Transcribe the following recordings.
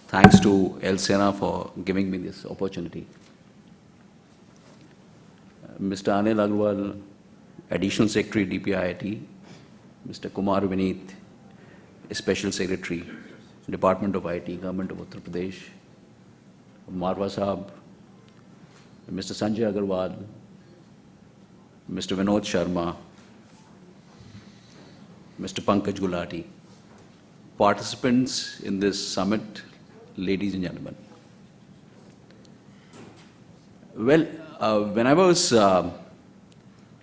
Thanks to El Sena for giving me this opportunity. Mr. Anil Agarwal, Additional Secretary, DPIIT, Mr. Kumar Vineet, Special Secretary, Department of IT, Government of Uttar Pradesh, Marwa Saab, Mr. Sanjay Agarwal, Mr. Vinod Sharma, Mr. Pankaj Gulati, participants in this summit, ladies and gentlemen. Well, when I was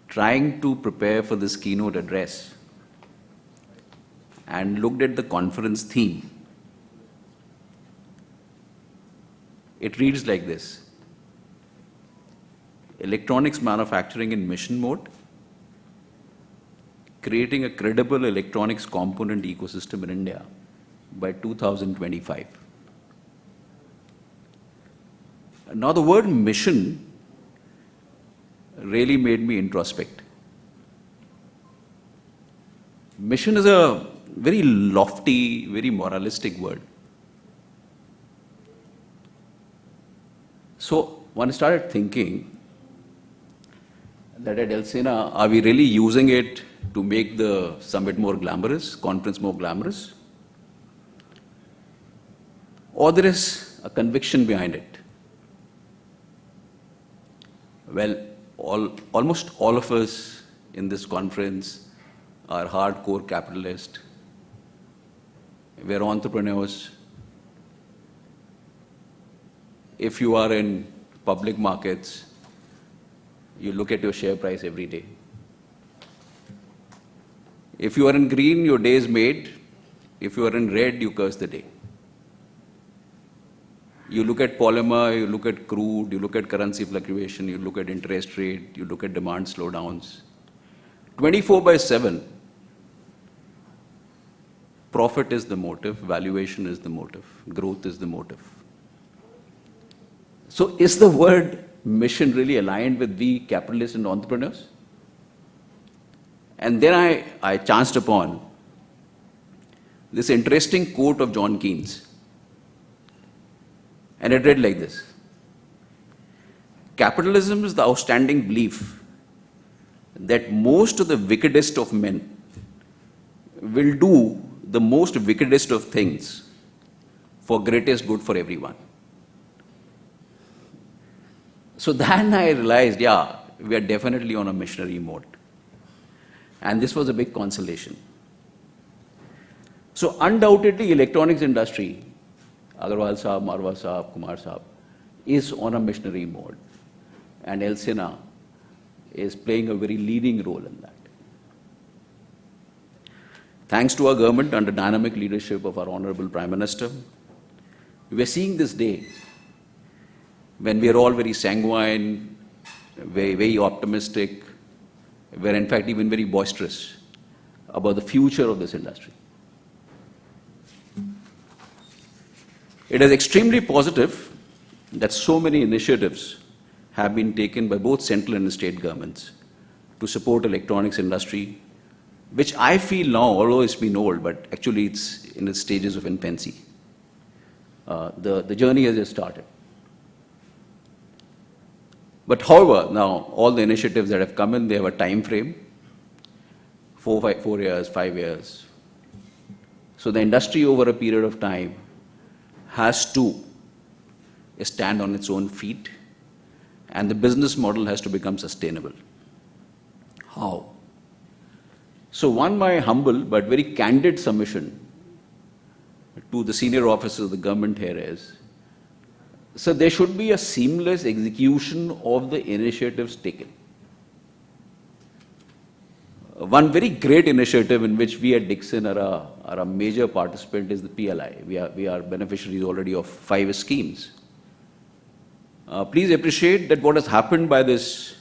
trying to prepare for this keynote address and looked at the conference theme, it reads like this: Electronics manufacturing in mission mode, creating a credible electronics component ecosystem in India by 2025. Now the word mission really made me introspect. Mission is a very lofty, very moralistic word. So one started thinking that at El Sena, are we really using it to make the summit more glamorous, conference more glamorous? Or there is a conviction behind it? Well, almost all of us in this conference are hardcore capitalists. We're entrepreneurs. If you are in public markets, you look at your share price every day. If you are in green, your day is made. If you are in red, you curse the day. You look at polymer, you look at crude, you look at currency fluctuation, you look at interest rate, you look at demand slowdowns. 24/7, profit is the motive, valuation is the motive, growth is the motive. So is the word mission really aligned with we capitalists and entrepreneurs? And then I chanced upon this interesting quote of John Keynes. And it read like this: capitalism is the outstanding belief that most of the wickedest of men will do the most wickedest of things for greatest good for everyone. So then I realized, yeah, we are definitely on a missionary mode. And this was a big consolation. So undoubtedly, electronics industry, Agarwal Saab, Marwa Saab, Kumar Saab, is on a missionary mode. And El Sena is playing a very leading role in that. Thanks to our government under dynamic leadership of our Honorable Prime Minister, we are seeing this day when we are all very sanguine, very optimistic, we are in fact even very boisterous about the future of this industry. It is extremely positive that so many initiatives have been taken by both central and state governments to support electronics industry, which I feel now, although it's been old, but actually it's in its stages of infancy. The journey has just started. But however, now all the initiatives that have come in, they have a time frame, 4 years, 5 years. So the industry over a period of time has to stand on its own feet, and the business model has to become sustainable. How? So my humble but very candid submission to the senior officers of the government here is, so there should be a seamless execution of the initiatives taken. One very great initiative in which we at Dixon are a major participant is the PLI. We are beneficiaries already of 5 schemes. Please appreciate that what has happened by this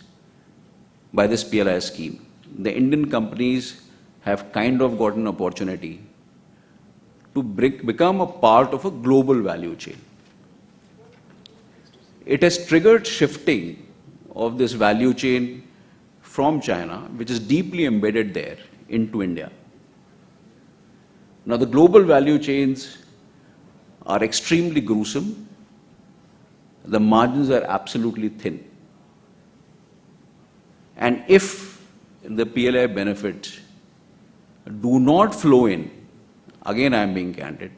PLI scheme. The Indian companies have kind of got an opportunity to become a part of a global value chain. It has triggered shifting of this value chain from China, which is deeply embedded there, into India. Now, the global value chains are extremely gruesome. The margins are absolutely thin. And if the PLI benefits do not flow in, again I am being candid,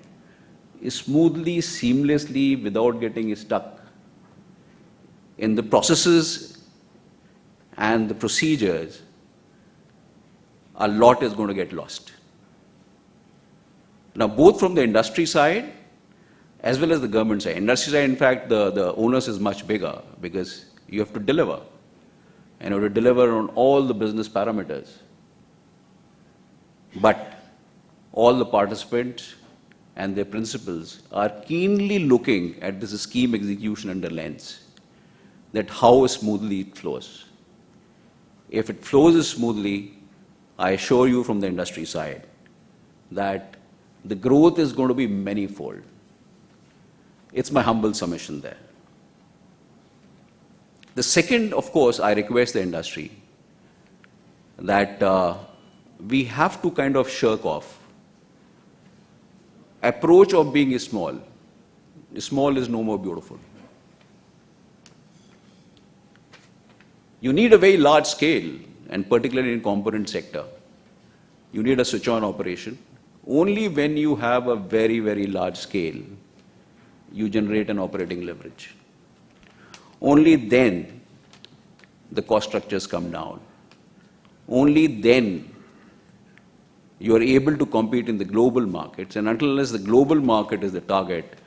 smoothly, seamlessly, without getting stuck in the processes and the procedures, a lot is going to get lost. Now, both from the industry side as well as the government side. Industry side, in fact, the onus is much bigger because you have to deliver. And you have to deliver on all the business parameters. But all the participants and their principals are keenly looking at this scheme execution under lens, that how smoothly it flows. If it flows smoothly, I assure you from the industry side that the growth is going to be many-fold. It's my humble submission there. The second, of course, I request the industry that we have to kind of shirk off approach of being small. Small is no more beautiful. You need a very large scale, and particularly in component sector, you need a switch-on operation. Only when you have a very, very large scale, you generate an operating leverage. Only then the cost structures come down. Only then you are able to compete in the global markets, and unless the global market is the target,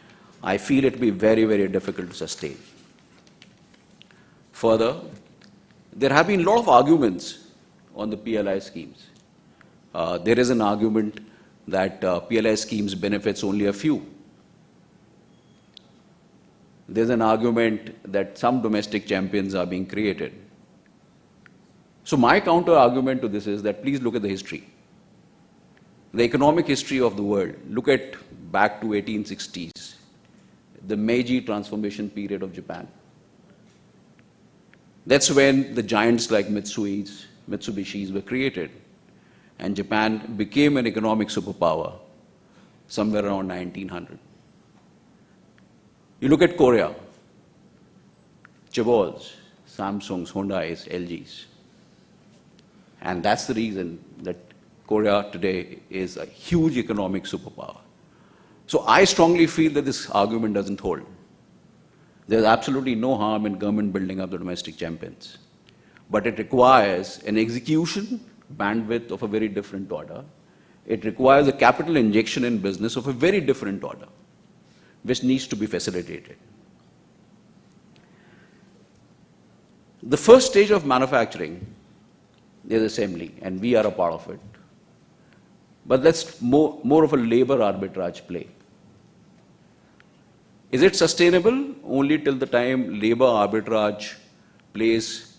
I feel it will be very, very difficult to sustain. Further, there have been a lot of arguments on the PLI schemes. There is an argument that PLI schemes benefits only a few. There's an argument that some domestic champions are being created. So my counter argument to this is that please look at the history. The economic history of the world. Look at back to 1860s, the Meiji transformation period of Japan. That's when the giants like Mitsubishis were created. And Japan became an economic superpower somewhere around 1900. You look at Korea, Chaebols, Samsungs, Hyundais, LGs. And that's the reason that Korea today is a huge economic superpower. So I strongly feel that this argument doesn't hold. There's absolutely no harm in government building up the domestic champions. But it requires an execution bandwidth of a very different order. It requires a capital injection in business of a very different order, which needs to be facilitated. The first stage of manufacturing is assembly, and we are a part of it. But that's more of a labor arbitrage play. Is it sustainable? Only till the time labor arbitrage plays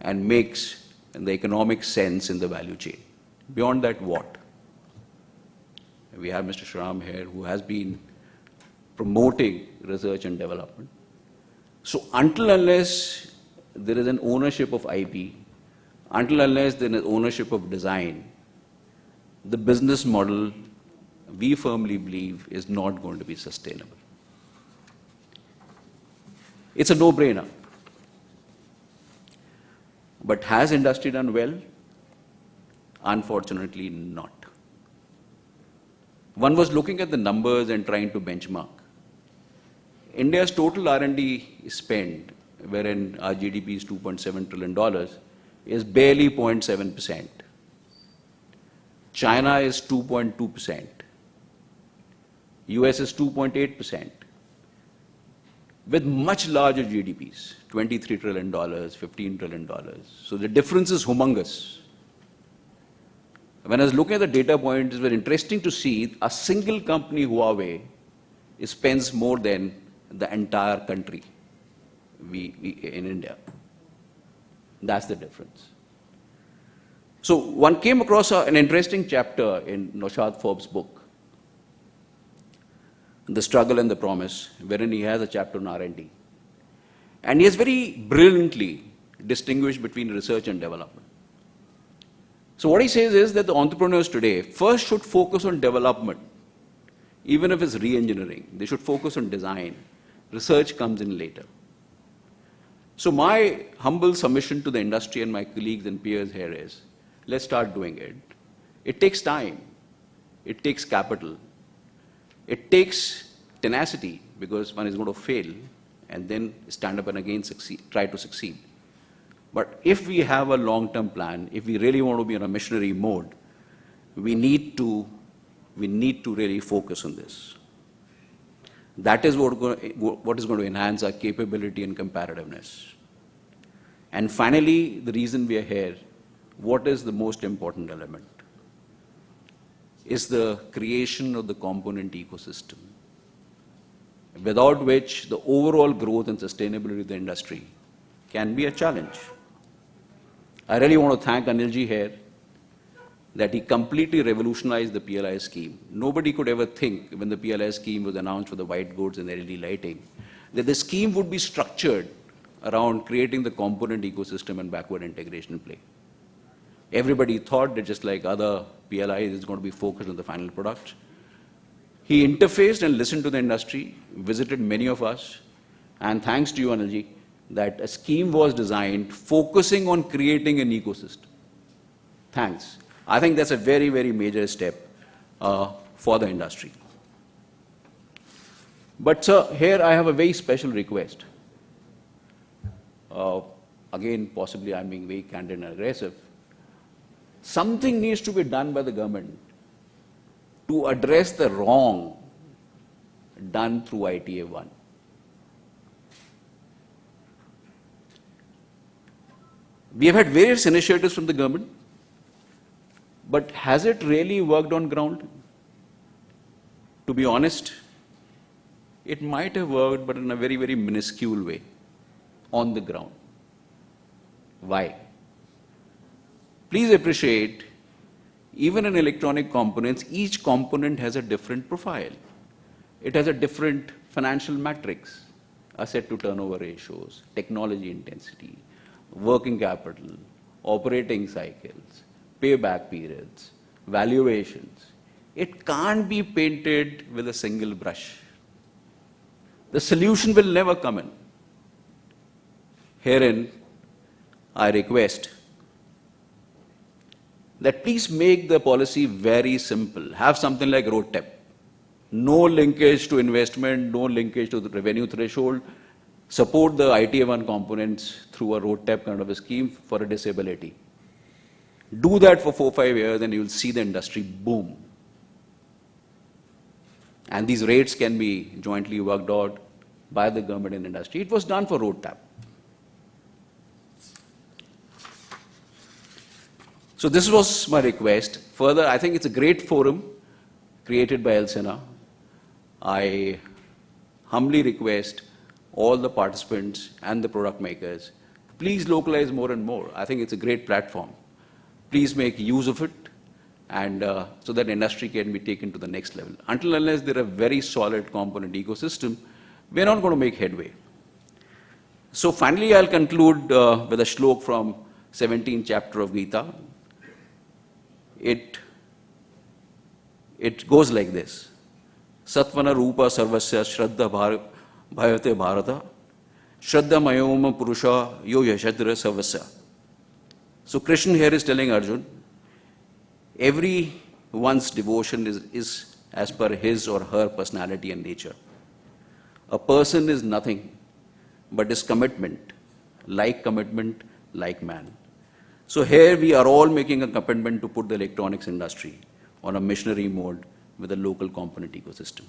and makes the economic sense in the value chain. Beyond that, what? We have Mr. Shriram here, who has been promoting research and development. So until unless there is an ownership of IP, until unless there is ownership of design, the business model, we firmly believe, is not going to be sustainable. It's a no-brainer. But has industry done well? Unfortunately not. One was looking at the numbers and trying to benchmark. India's total R&D spend, wherein our GDP is $2.7 trillion, is barely 0.7%. China is 2.2%. US is 2.8%. With much larger GDPs, $23 trillion, $15 trillion. So the difference is humongous. When I was looking at the data points, it was interesting to see a single company, Huawei, spends more than the entire country in India. That's the difference. So one came across an interesting chapter in Naushad Forbes' book, The Struggle and the Promise, wherein he has a chapter on R&D. And he has very brilliantly distinguished between research and development. So what he says is that the entrepreneurs today first should focus on development even if it's re-engineering, they should focus on design. Research comes in later. So my humble submission to the industry and my colleagues and peers here is, let's start doing it. It takes time. It takes capital. It takes tenacity, because one is going to fail and then stand up and again try to succeed. But if we have a long-term plan, if we really want to be in a missionary mode, we need to really focus on this. That is what is going to enhance our capability and competitiveness. And finally, the reason we are here, what is the most important element? Is the creation of the component ecosystem, without which the overall growth and sustainability of the industry can be a challenge. I really want to thank Anilji here that he completely revolutionized the PLI scheme. Nobody could ever think, when the PLI scheme was announced for the white goods and LED lighting, that the scheme would be structured around creating the component ecosystem and backward integration play. Everybody thought that just like other PLIs, it's going to be focused on the final product. He interfaced and listened to the industry, visited many of us, and thanks to you, Anilji, that a scheme was designed focusing on creating an ecosystem. Thanks. I think that's a very, very major step for the industry. But sir, here I have a very special request. Again, possibly I'm being very candid and aggressive. Something needs to be done by the government to address the wrong done through ITA-1. We have had various initiatives from the government, but has it really worked on ground? To be honest, it might have worked, but in a very, very minuscule way on the ground. Why? Please appreciate, even in electronic components, each component has a different profile. It has a different financial matrix, asset to turnover ratios, technology intensity, working capital, operating cycles, payback periods, valuations. It can't be painted with a single brush. The solution will never come in. Herein, I request that please make the policy very simple. Have something like RoadTap. No linkage to investment, no linkage to the revenue threshold. Support the ITA-1 components through a RoadTap kind of a scheme for a disability. Do that for 4-5 years and you'll see the industry boom. And these rates can be jointly worked out by the government and industry. It was done for RoadTap. So this was my request. Further, I think it's a great forum created by ELSENA. I humbly request all the participants and the product makers, please localize more and more. I think it's a great platform. Please make use of it, and so that industry can be taken to the next level. Until unless there are a very solid component ecosystem, we're not going to make headway. So finally, I'll conclude with a shlok from 17th chapter of Gita. It goes like this. Satvana Rupa Sarvasya Shraddha Bhayate Bharata Shraddha Mayoma Purusha Yo Yashadra Sarvasya. So Krishna here is telling Arjun, everyone's devotion is as per his or her personality and nature. A person is nothing but his commitment, like man. So here we are all making a commitment to put the electronics industry on a missionary mode with a local component ecosystem.